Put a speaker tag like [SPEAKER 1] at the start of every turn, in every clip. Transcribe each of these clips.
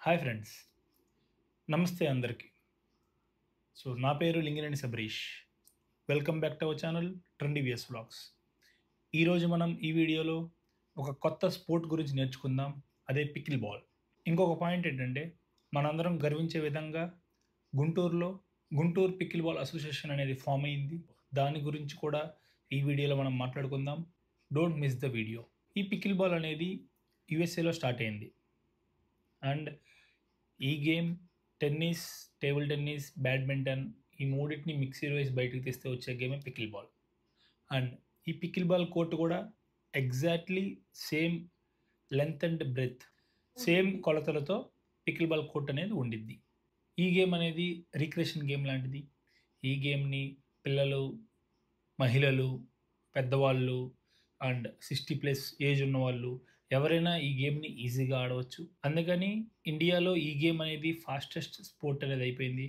[SPEAKER 1] Hi friends. నమస్తే అందరికి. నా పేరు Lingineni Sabarish. Welcome back to our channel trendy VS vlogs. ఈరోజు మనం ఈ వీడియోలో ఒక కొత్త స్పోర్ట్ గురించి నేర్చుకుందాం. అదే పికిల్ బాల్. ఇంకొక పాయింట్ ఏంటంటే మనందరం గర్వించే విధంగా గుంటూరులో గుంటూరు పికిల్ బాల్ అసోసియేషన్ అనేది ఫామ్ అయింది. దాని గురించి కూడా ఈ వీడియోలో మనం మాట్లాడుకుందాం. Don't miss the video. ఈ పికిల్ బాల్ అనేది యూఎస్ఏలో స్టార్ట్ అయింది. అండ్ ఈ game tennis, table tennis, badminton ఈ మూడింటిని మిక్సీ వేసి బయటకు తీస్తే వచ్చే గేమే పికిల్ బాల్. అండ్ ఈ పికిల్ బాల్ కోర్టు కూడా exactly same length and breadth, same కొలతలతో పికిల్ బాల్ కోర్ట్ అనేది ఉండిద్ది. ఈ గేమ్ అనేది రిక్రియేషన్ గేమ్ లాంటిది. ఈ గేమ్ని పిల్లలు, మహిళలు, పెద్దవాళ్ళు అండ్ 60+ ఏజ్ ఉన్నవాళ్ళు ఎవరైనా ఈ గేమ్ని ఈజీగా ఆడవచ్చు. అందుకని ఇండియాలో ఈ గేమ్ అనేది ఫాస్టెస్ట్ స్పోర్ట్ అనేది అయిపోయింది.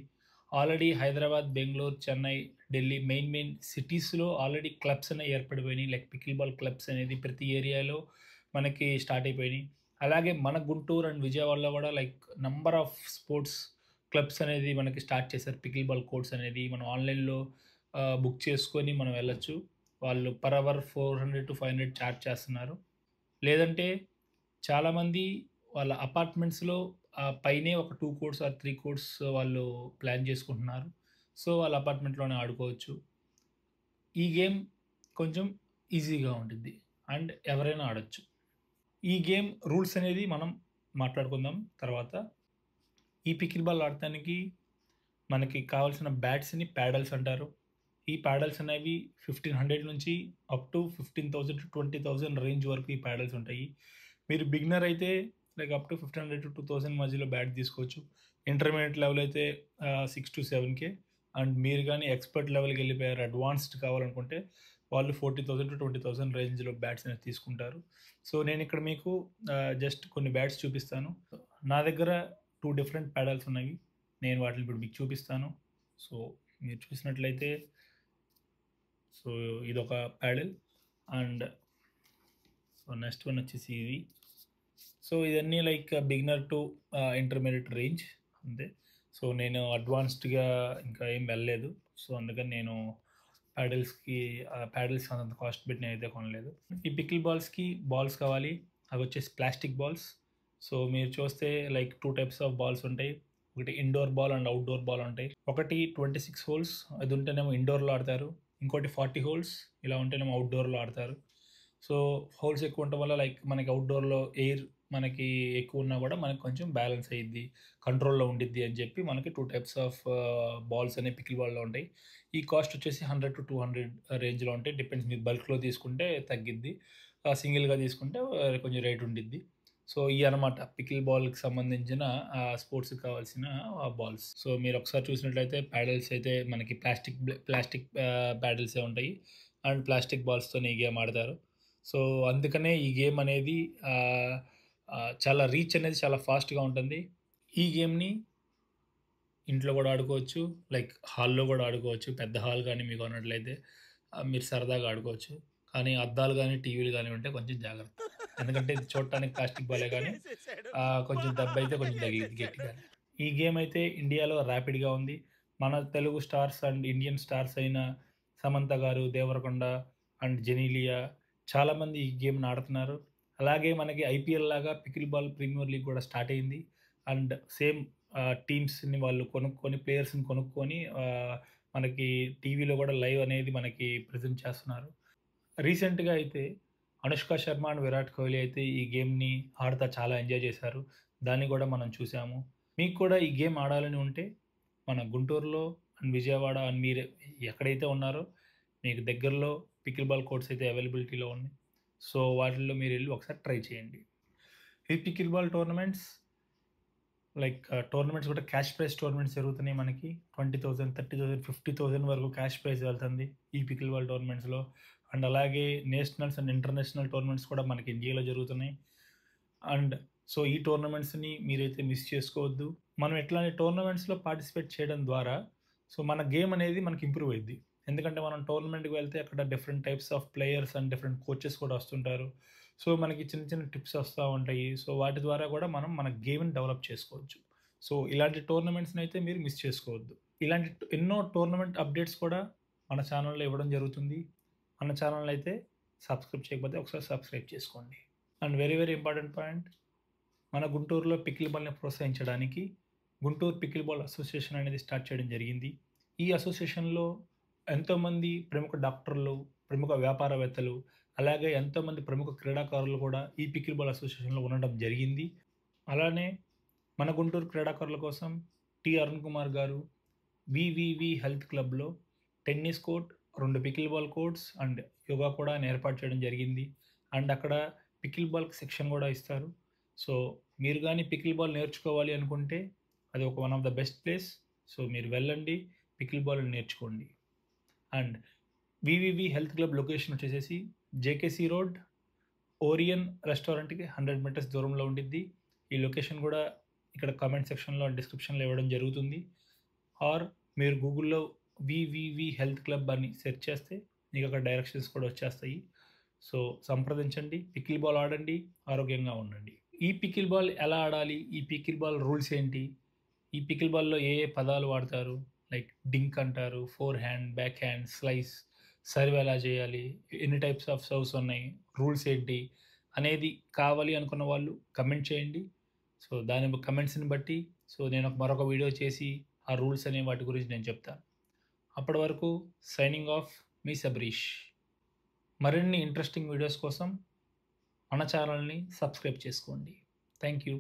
[SPEAKER 1] ఆల్రెడీ హైదరాబాద్, బెంగళూరు, చెన్నై, ఢిల్లీ మెయిన్ సిటీస్లో ఆల్రెడీ క్లబ్స్ అనేవి ఏర్పడిపోయినాయి. లైక్ పికిల్ బాల్ క్లబ్స్ అనేది ప్రతి ఏరియాలో మనకి స్టార్ట్ అయిపోయినాయి. అలాగే మన గుంటూరు అండ్ విజయవాడలో కూడా like number of sports clubs అనేది మనకి స్టార్ట్ చేశారు. పికిల్ బాల్ కోర్ట్స్ అనేది మనం ఆన్లైన్లో బుక్ చేసుకొని మనం వెళ్ళొచ్చు. వాళ్ళు పర్ అవర్ 400 to 500 ఛార్జ్ చేస్తున్నారు. లేదంటే చాలామంది వాళ్ళ అపార్ట్మెంట్స్‌లో పైనే ఒక 2 కోర్ట్స్ ఆర్ 3 కోర్ట్స్ వాళ్ళు ప్లాన్ చేసుకుంటున్నారు. సో, వాళ్ళ అపార్ట్మెంట్‌లోనే ఆడుకోవచ్చు. ఈ గేమ్ కొంచెం ఈజీగా ఉండిద్ది అండ్ ఎవరైనా ఆడొచ్చు. ఈ గేమ్ రూల్స్ అనేది మనం మాట్లాడుకుందాం తర్వాత. ఈ పికిల్ బాల్ ఆడటానికి మనకి కావాల్సిన బ్యాట్స్‌ని ప్యాడల్స్ అంటారు. ఈ ప్యాడల్స్ అనేవి 1500 నుంచి అప్ టు 15,000-20,000 రేంజ్ వరకు ఈ ప్యాడల్స్ ఉంటాయి. మీరు బిగినర్ అయితే లైక్ అప్ టు 1500-2000 మధ్యలో బ్యాట్ తీసుకోవచ్చు. ఇంటర్మీడియట్ లెవెల్ అయితే 6-7K. అండ్ మీరు కానీ ఎక్స్పర్ట్ లెవెల్కి వెళ్ళిపోయారు, అడ్వాన్స్డ్ కావాలనుకుంటే వాళ్ళు 40,000-20,000 రేంజ్లో బ్యాట్స్ అనేది తీసుకుంటారు. సో నేను ఇక్కడ మీకు జస్ట్ కొన్ని బ్యాట్స్ చూపిస్తాను. నా దగ్గర 2 డిఫరెంట్ ప్యాడల్స్ ఉన్నాయి. నేను వాటిని ఇప్పుడు మీకు చూపిస్తాను. సో మీరు చూసినట్లయితే సో ఇదొక ప్యాడల్ అండ్ సో నెక్స్ట్ వన్ వచ్చేసి ఇది. సో ఇదన్నీ like beginner to intermediate range అంతే. సో నేను అడ్వాన్స్డ్గా ఇంకా ఏం వెళ్ళలేదు. సో అందుకని నేను ప్యాడల్స్ అంత కాస్ట్ పెట్టి నేనైతే కొనలేదు. ఈ పికిల్ బాల్స్కి బాల్స్ కావాలి. అవి వచ్చేసి ప్లాస్టిక్ బాల్స్. సో మీరు చూస్తే లైక్ 2 టైప్స్ ఆఫ్ బాల్స్ ఉంటాయి. ఒకటి indoor ball and outdoor ball ఉంటాయి. ఒకటి 26 హోల్స్ అది ఉంటేనేమో ఇండోర్లో ఆడతారు. ఇంకోటి 40 హోల్స్ ఇలా ఉంటేనేమో అవుట్డోర్లో ఆడతారు. సో హోల్స్ ఎక్కువ ఉండటం వల్ల లైక్ మనకి అవుట్డోర్లో ఎయిర్ మనకి ఎక్కువ ఉన్నా కూడా మనకి కొంచెం బ్యాలెన్స్ అయ్యిద్ది, కంట్రోల్లో ఉండిద్ది అని చెప్పి మనకి 2 టైప్స్ ఆఫ్ బాల్స్ అనేవి పికిల్ బాల్లో ఉంటాయి. ఈ కాస్ట్ వచ్చేసి 100-200 రేంజ్లో ఉంటాయి. డిపెండ్స్, మీరు బల్క్లో తీసుకుంటే తగ్గిద్ది, సింగిల్గా తీసుకుంటే కొంచెం రేట్ ఉండిద్ది. సో ఈ అనమాట పికిల్ బాల్కి సంబంధించిన స్పోర్ట్స్కి కావాల్సిన బాల్స్. సో మీరు ఒకసారి చూసినట్లయితే ప్యాడల్స్ అయితే మనకి ప్లాస్టిక్ ప్యాడల్సే ఉంటాయి అండ్ ప్లాస్టిక్ బాల్స్తో ఈ గేమ్ ఆడతారు. సో అందుకనే ఈ గేమ్ అనేది చాలా రీచ్ అనేది చాలా ఫాస్ట్గా ఉంటుంది. ఈ గేమ్ని ఇంట్లో కూడా ఆడుకోవచ్చు, లైక్ హాల్లో కూడా ఆడుకోవచ్చు. పెద్ద హాల్ కానీ మీకు ఉన్నట్లయితే మీరు సరదాగా ఆడుకోవచ్చు. కానీ అద్దాలు కానీ టీవీలు కానీ ఉంటే కొంచెం జాగ్రత్త. ఎందుకంటే ఇది చూడటానికి ప్లాస్టిక్ బాలే కానీ కొంచెం దెబ్బ అయితే కొంచెం తగిలిద్ది గట్టిగా. ఈ గేమ్ అయితే ఇండియాలో ర్యాపిడ్గా ఉంది. మన Telugu stars and Indian stars అయిన సమంత గారు, దేవరకొండ అండ్ జెనీలియా చాలామంది ఈ గేమ్ని ఆడుతున్నారు. అలాగే మనకి ఐపీఎల్ లాగా పికిల్ బాల్ ప్రీమియర్ లీగ్ కూడా స్టార్ట్ అయింది. అండ్ సేమ్ టీమ్స్ని వాళ్ళు కొనుక్కొని, ప్లేయర్స్ని కొనుక్కొని మనకి టీవీలో కూడా లైవ్ అనేది మనకి ప్రజెంట్ చేస్తున్నారు. రీసెంట్గా అయితే అనుష్క శర్మ అండ్ విరాట్ కోహ్లీ అయితే ఈ గేమ్ని ఆడుతా చాలా ఎంజాయ్ చేశారు. దాన్ని కూడా మనం చూసాము. మీకు కూడా ఈ గేమ్ ఆడాలని ఉంటే మన గుంటూరులో అండ్ విజయవాడ అండ్ మీరు ఎక్కడైతే ఉన్నారో మీకు దగ్గరలో పికిల్ బాల్ కోర్ట్స్ అయితే అవైలబిలిటీలో ఉన్నాయి. సో వాటిల్లో మీరు వెళ్ళి ఒకసారి ట్రై చేయండి. ఈ pickle ball tournaments like tournaments కూడా క్యాష్ ప్రైజ్ టోర్నమెంట్స్ జరుగుతున్నాయి. మనకి 20,000, 30,000, 50,000 వరకు క్యాష్ ప్రైజ్ వెళ్తుంది ఈ పికిల్ బాల్ టోర్నమెంట్స్లో. అండ్ అలాగే నేషనల్స్ అండ్ ఇంటర్నేషనల్ టోర్నమెంట్స్ కూడా మనకి ఇండియాలో జరుగుతున్నాయి. అండ్ సో ఈ టోర్నమెంట్స్ని మీరైతే మిస్ చేసుకోవద్దు. మనం ఇట్లాంటి టోర్నమెంట్స్లో పార్టిసిపేట్ చేయడం ద్వారా సో మన గేమ్ అనేది మనకి ఇంప్రూవ్ అయ్యిద్ది. ఎందుకంటే మనం టోర్నమెంట్కి వెళ్తే అక్కడ different types of players and different coaches కూడా వస్తుంటారు. సో, మనకి చిన్న చిన్న టిప్స్ వస్తా ఉంటాయి. సో, వాటి ద్వారా కూడా మనం మన గేమ్‌ని డెవలప్ చేసుకోవచ్చు. సో, ఇలాంటి టోర్నమెంట్స్‌నయితే మీరు మిస్ చేసుకోవద్దు. ఇలాంటి ఎన్నో టోర్నమెంట్ అప్డేట్స్ కూడా మన ఛానెల్‌లో ఇవ్వడం జరుగుతుంది. మన ఛానెల్‌ని అయితే సబ్స్క్రైబ్ చేయకపోతే ఒకసారి సబ్స్క్రైబ్ చేసుకోండి. And very very important point, మన గుంటూరులో పికిల్ బాల్‌ని ప్రోత్సహించడానికి గుంటూరు పికిల్ బాల్ అసోసియేషన్ అనేది స్టార్ట్ చేయడం జరిగింది. ఈ అసోసియేషన్‌లో ఎంతోమంది ప్రముఖ డాక్టర్లు, ప్రముఖ వ్యాపారవేత్తలు, అలాగే ఎంతోమంది ప్రముఖ క్రీడాకారులు కూడా ఈ పికిల్ బాల్ అసోసియేషన్‌లో ఉండడం జరిగింది. అలానే మన గుంటూరు క్రీడాకారుల కోసం అరుణ్ కుమార్ గారు వివివి హెల్త్ క్లబ్‌లో tennis court, 2 pickle ball courts and yoga కూడా ఆయన ఏర్పాటు చేయడం జరిగింది. అండ్ అక్కడ పికిల్ బాల్‌కి శిక్షణ కూడా ఇస్తారు. సో, మీరు గాని పికిల్ బాల్ నేర్చుకోవాలి అనుకుంటే అది ఒక one of the best place. So, మీరు వెళ్ళండి, పికిల్ బాల్ నేర్చుకోండి. అండ్ వివివి హెల్త్ క్లబ్ లొకేషన్ వచ్చేసేసి జేకేసీ రోడ్, ఓరియన్ రెస్టారెంట్‌కి 100 మీటర్స్ దూరంలో ఉండిద్ది. ఈ లొకేషన్ కూడా ఇక్కడ కామెంట్ సెక్షన్‌లో, డిస్క్రిప్షన్‌లో ఇవ్వడం జరుగుతుంది. ఆర్ మీరు గూగుల్‌లో వివివి హెల్త్ క్లబ్ అని సెర్చ్ చేస్తే మీకు అక్కడ డైరెక్షన్స్ కూడా వచ్చేస్తాయి. సో, సంప్రదించండి, పికిల్ బాల్ ఆడండి, ఆరోగ్యంగా ఉండండి. ఈ పికిల్ బాల్ ఎలా ఆడాలి? ఈ పికిల్ బాల్ రూల్స్ ఏంటి? ఈ పికిల్ బాల్‌లో ఏ ఏ పదాలు వాడతారు? లైక్ డింక్ అంటారు, four hand, back hand, slice, serve ఎలా చేయాలి? ఎన్ని టైప్స్ ఆఫ్ సర్వ్స్ ఉన్నాయి? రూల్స్ ఏంటి? అనేది కావాలి అనుకున్న వాళ్ళు కమెంట్ చేయండి. సో, దాని కమెంట్స్‌ని బట్టి నేను మరొక వీడియో చేసి ఆ రూల్స్ అనే వాటి గురించి నేను చెప్తాను. అప్పటి వరకు సైనింగ్ ఆఫ్, మీ సబరీష్. మరిన్ని ఇంట్రెస్టింగ్ వీడియోస్ కోసం మన ఛానల్‌ని సబ్స్క్రైబ్ చేసుకోండి. Thank you.